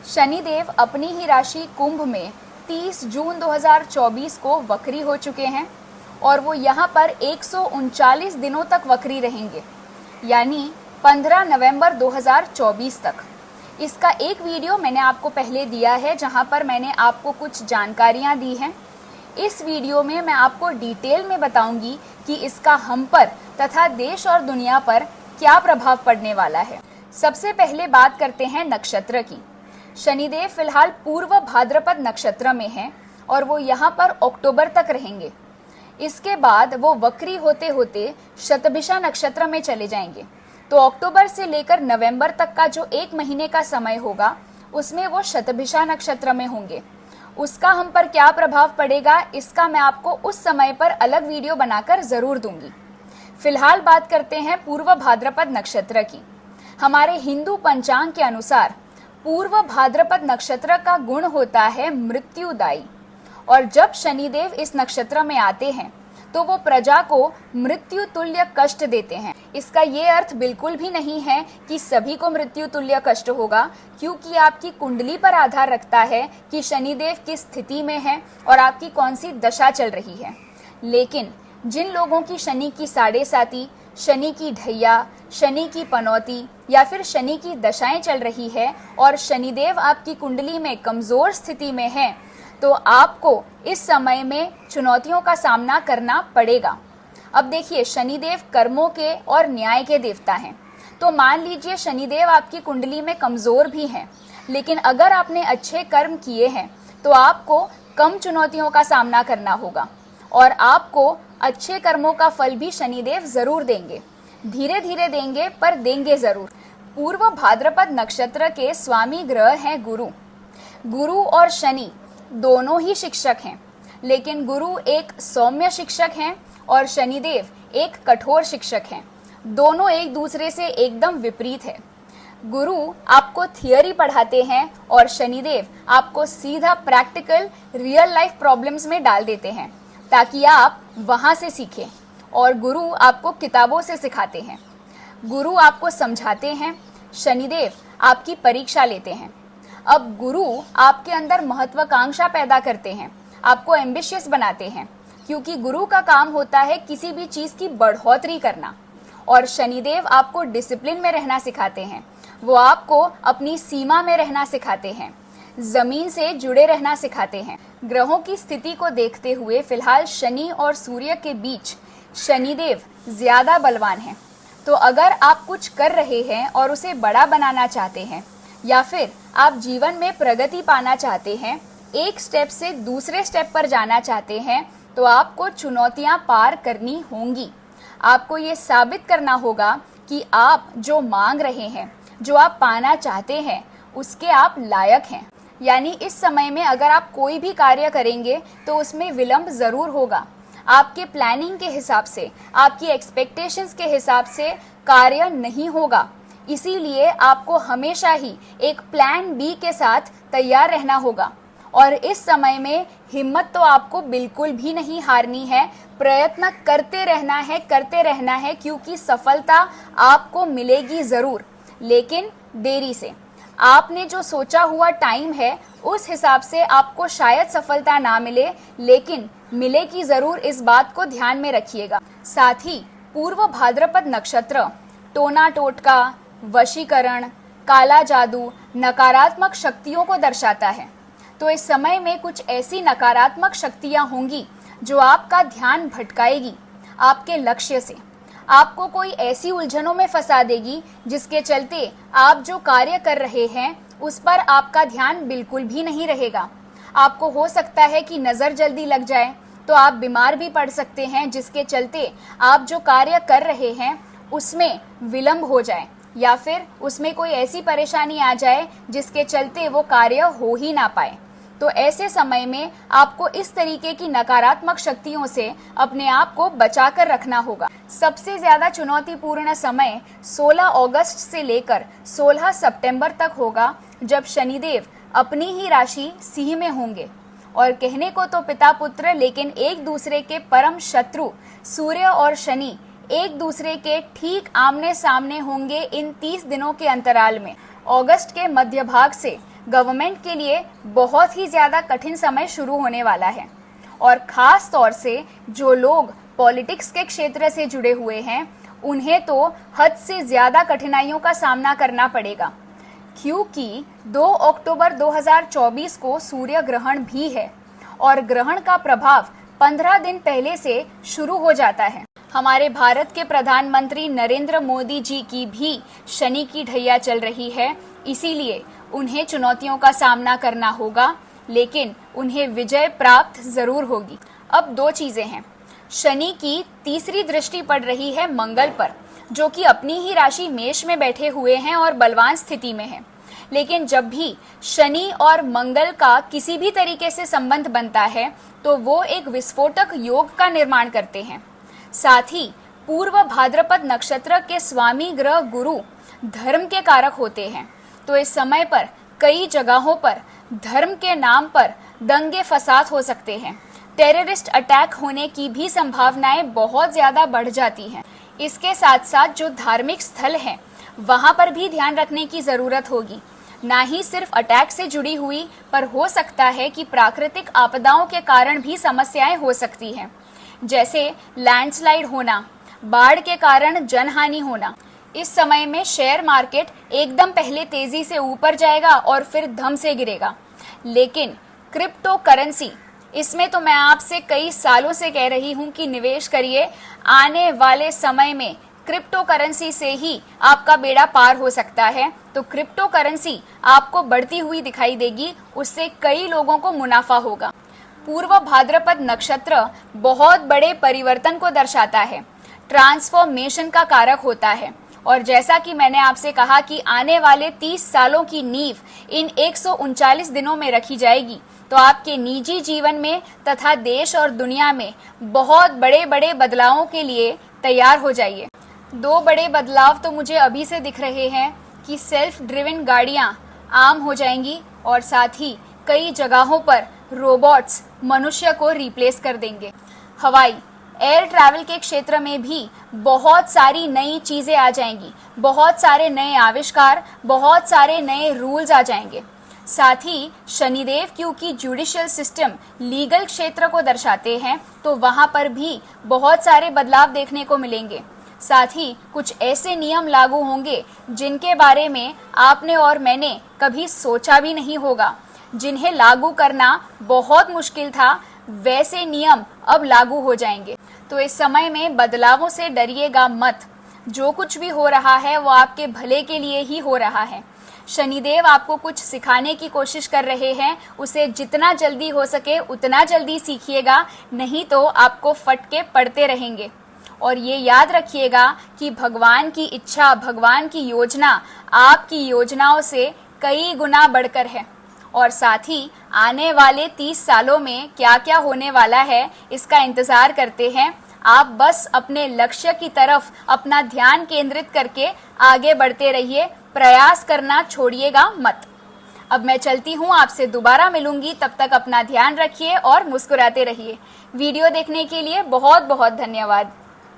शनिदेव अपनी ही राशि कुंभ में 30 जून 2024 को वक्री हो चुके हैं और वो यहाँ पर 139 दिनों तक वक्री रहेंगे, यानी 15 नवंबर 2024 तक। इसका एक वीडियो मैंने आपको पहले दिया है जहाँ पर मैंने आपको कुछ जानकारियाँ दी हैं। इस वीडियो में मैं आपको डिटेल में बताऊंगी कि इसका हम पर तथा देश और दुनिया पर क्या प्रभाव पड़ने वाला है। सबसे पहले बात करते हैं नक्षत्र की। शनिदेव फिलहाल पूर्व भाद्रपद नक्षत्र में हैं और वो यहाँ पर अक्टूबर तक रहेंगे। इसके बाद वो वक्री होते होते शतभिषा नक्षत्र में चले जाएंगे। तो अक्टूबर से लेकर नवंबर तक का जो एक महीने का समय होगा उसमें वो शतभिषा नक्षत्र में होंगे। उसका हम पर क्या प्रभाव पड़ेगा इसका मैं आपको उस समय पर अलग वीडियो बनाकर जरूर दूंगी। फिलहाल बात करते हैं पूर्व भाद्रपद नक्षत्र की। हमारे हिंदू पंचांग के अनुसार पूर्व भाद्रपद नक्षत्र का गुण होता है मृत्युदायी, और जब शनिदेव इस नक्षत्र में आते हैं तो वो प्रजा को मृत्यु तुल्य कष्ट देते हैं। इसका ये अर्थ बिल्कुल भी नहीं है कि सभी को मृत्यु तुल्य कष्ट होगा, क्योंकि आपकी कुंडली पर आधार रखता है कि शनिदेव किस स्थिति में है और आपकी कौन सी दशा चल रही है। लेकिन जिन लोगों की शनि की साढ़े साती, शनि की ढैया, शनि की पनौती या फिर शनि की दशाएं चल रही है और शनिदेव आपकी कुंडली में कमजोर स्थिति में है, तो आपको इस समय में चुनौतियों का सामना करना पड़ेगा। अब देखिए, शनिदेव कर्मों के और न्याय के देवता हैं। तो मान लीजिए शनिदेव आपकी कुंडली में कमजोर भी हैं, लेकिन अगर आपने अच्छे कर्म किए हैं तो आपको कम चुनौतियों का सामना करना होगा और आपको अच्छे कर्मों का फल भी शनिदेव जरूर देंगे। धीरे धीरे देंगे, पर देंगे जरूर। पूर्व भाद्रपद नक्षत्र के स्वामी ग्रह हैं गुरु। गुरु और शनि दोनों ही शिक्षक हैं, लेकिन गुरु एक सौम्य शिक्षक हैं और शनिदेव एक कठोर शिक्षक हैं। दोनों एक दूसरे से एकदम विपरीत है। गुरु आपको थियरी पढ़ाते हैं और शनिदेव आपको सीधा प्रैक्टिकल रियल लाइफ प्रॉब्लम्स में डाल देते हैं ताकि आप वहां से सीखें, और गुरु आपको किताबों से सिखाते हैं। गुरु आपको समझाते हैं, शनिदेव आपकी परीक्षा लेते हैं। अब गुरु आपके अंदर महत्वाकांक्षा पैदा करते हैं, आपको एम्बिशियस बनाते हैं, क्योंकि गुरु का काम होता है किसी भी चीज की बढ़ोतरी करना। और शनिदेव आपको डिसिप्लिन में रहना सिखाते हैं। वो आपको अपनी सीमा में रहना सिखाते हैं, जमीन से जुड़े रहना सिखाते हैं। ग्रहों की स्थिति को देखते हुए फिलहाल शनि और सूर्य के बीच शनिदेव ज्यादा बलवान हैं। तो अगर आप कुछ कर रहे हैं और उसे बड़ा बनाना चाहते हैं या फिर आप जीवन में प्रगति पाना चाहते हैं, एक स्टेप से दूसरे स्टेप पर जाना चाहते हैं, तो आपको चुनौतियां पार करनी होंगी। आपको ये साबित करना होगा कि आप जो मांग रहे हैं, जो आप पाना चाहते हैं, उसके आप लायक हैं। यानी इस समय में अगर आप कोई भी कार्य करेंगे तो उसमें विलंब जरूर होगा। आपके प्लानिंग के हिसाब से, आपकी एक्सपेक्टेशंस के हिसाब से कार्य नहीं होगा। इसीलिए आपको हमेशा ही एक प्लान बी के साथ तैयार रहना होगा। और इस समय में हिम्मत तो आपको बिल्कुल भी नहीं हारनी है। प्रयत्न करते रहना है, क्योंकि सफलता आपको मिलेगी जरूर, लेकिन देरी से। आपने जो सोचा हुआ टाइम है उस हिसाब से आपको शायद सफलता ना मिले, लेकिन मिलेगी जरूर, इस बात को ध्यान में रखिएगा। साथ ही पूर्व भाद्रपद नक्षत्र टोना टोटका, वशीकरण, काला जादू, नकारात्मक शक्तियों को दर्शाता है। तो इस समय में कुछ ऐसी नकारात्मक शक्तियां होंगी जो आपका ध्यान भटकाएगी आपके लक्ष्य से। आपको कोई ऐसी उलझनों में फंसा देगी जिसके चलते आप जो कार्य कर रहे हैं उस पर आपका ध्यान बिल्कुल भी नहीं रहेगा। आपको हो सकता है कि नज़र जल्दी लग जाए, तो आप बीमार भी पड़ सकते हैं, जिसके चलते आप जो कार्य कर रहे हैं उसमें विलंब हो जाए या फिर उसमें कोई ऐसी परेशानी आ जाए जिसके चलते वो कार्य हो ही ना पाए। तो ऐसे समय में आपको इस तरीके की नकारात्मक शक्तियों से अपने आप को बचाकर रखना होगा। सबसे ज्यादा चुनौतीपूर्ण समय 16 अगस्त से लेकर 16 सितंबर तक होगा, जब शनिदेव अपनी ही राशि सिंह में होंगे। और कहने को तो पिता पुत्र, लेकिन एक दूसरे के परम शत्रु सूर्य और शनि एक दूसरे के ठीक आमने सामने होंगे इन 30 दिनों के अंतराल में। अगस्त के मध्य भाग से गवर्नमेंट के लिए बहुत ही ज़्यादा कठिन समय शुरू होने वाला है और ख़ास तौर से जो लोग पॉलिटिक्स के क्षेत्र से जुड़े हुए हैं उन्हें तो हद से ज़्यादा कठिनाइयों का सामना करना पड़ेगा, क्योंकि 2 अक्टूबर 2024 को सूर्य ग्रहण भी है और ग्रहण का प्रभाव 15 दिन पहले से शुरू हो जाता है। हमारे भारत के प्रधानमंत्री नरेंद्र मोदी जी की भी शनि की ढैया चल रही है, इसीलिए उन्हें चुनौतियों का सामना करना होगा, लेकिन उन्हें विजय प्राप्त जरूर होगी। अब 2 चीजें हैं। शनि की तीसरी दृष्टि पड़ रही है मंगल पर, जो कि अपनी ही राशि मेष में बैठे हुए हैं और बलवान स्थिति में है। लेकिन जब भी शनि और मंगल का किसी भी तरीके से संबंध बनता है तो वो एक विस्फोटक योग का निर्माण करते हैं। साथ ही पूर्व भाद्रपद नक्षत्र के स्वामी ग्रह गुरु धर्म के कारक होते हैं, तो इस समय पर कई जगहों पर धर्म के नाम पर दंगे फसाद हो सकते हैं। टेररिस्ट अटैक होने की भी संभावनाएं बहुत ज्यादा बढ़ जाती हैं। इसके साथ साथ जो धार्मिक स्थल हैं वहां पर भी ध्यान रखने की जरूरत होगी। ना ही सिर्फ अटैक से जुड़ी हुई, पर हो सकता है कि प्राकृतिक आपदाओं के कारण भी समस्याएं हो सकती हैं, जैसे लैंडस्लाइड होना, बाढ़ के कारण जनहानि होना। इस समय में शेयर मार्केट एकदम पहले तेजी से ऊपर जाएगा और फिर धम से गिरेगा। लेकिन क्रिप्टो करेंसी, इसमें तो मैं आपसे कई सालों से कह रही हूं कि निवेश करिए। आने वाले समय में क्रिप्टो करेंसी से ही आपका बेड़ा पार हो सकता है। तो क्रिप्टो करेंसी आपको बढ़ती हुई दिखाई देगी, उससे कई लोगों को मुनाफा होगा। पूर्व भाद्रपद नक्षत्र बहुत बड़े परिवर्तन को दर्शाता है, ट्रांसफॉर्मेशन का कारक होता है। और जैसा कि मैंने आपसे कहा कि आने वाले 30 सालों की नींव इन 139 दिनों में रखी जाएगी, तो आपके निजी जीवन में तथा देश और दुनिया में बहुत बड़े बड़े बदलावों के लिए तैयार हो जाइए। 2 बड़े बदलाव तो मुझे अभी से दिख रहे हैं कि सेल्फ ड्रिवन गाड़ियां आम हो जाएंगी और साथ ही कई जगहों पर रोबोट्स मनुष्य को रिप्लेस कर देंगे। हवाई एयर ट्रैवल के क्षेत्र में भी बहुत सारी नई चीजें आ जाएंगी, बहुत सारे नए आविष्कार, बहुत सारे नए रूल्स आ जाएंगे। साथ ही शनिदेव क्योंकि जुडिशियल सिस्टम लीगल क्षेत्र को दर्शाते हैं, तो वहां पर भी बहुत सारे बदलाव देखने को मिलेंगे। साथ ही कुछ ऐसे नियम लागू होंगे जिनके बारे में आपने और मैंने कभी सोचा भी नहीं होगा, जिन्हें लागू करना बहुत मुश्किल था, वैसे नियम अब लागू हो जाएंगे। तो इस समय में बदलावों से डरिएगा मत। जो कुछ भी हो रहा है वो आपके भले के लिए ही हो रहा है। शनिदेव आपको कुछ सिखाने की कोशिश कर रहे हैं, उसे जितना जल्दी हो सके उतना जल्दी सीखिएगा, नहीं तो आपको फटके पड़ते रहेंगे। और ये याद रखिएगा कि भगवान की इच्छा, भगवान की योजना आपकी योजनाओं से कई गुना बढ़कर है। और साथ ही आने वाले 30 सालों में क्या क्या होने वाला है इसका इंतजार करते हैं। आप बस अपने लक्ष्य की तरफ अपना ध्यान केंद्रित करके आगे बढ़ते रहिए, प्रयास करना छोड़िएगा मत। अब मैं चलती हूँ, आपसे दोबारा मिलूंगी, तब तक अपना ध्यान रखिए और मुस्कुराते रहिए। वीडियो देखने के लिए बहुत बहुत धन्यवाद।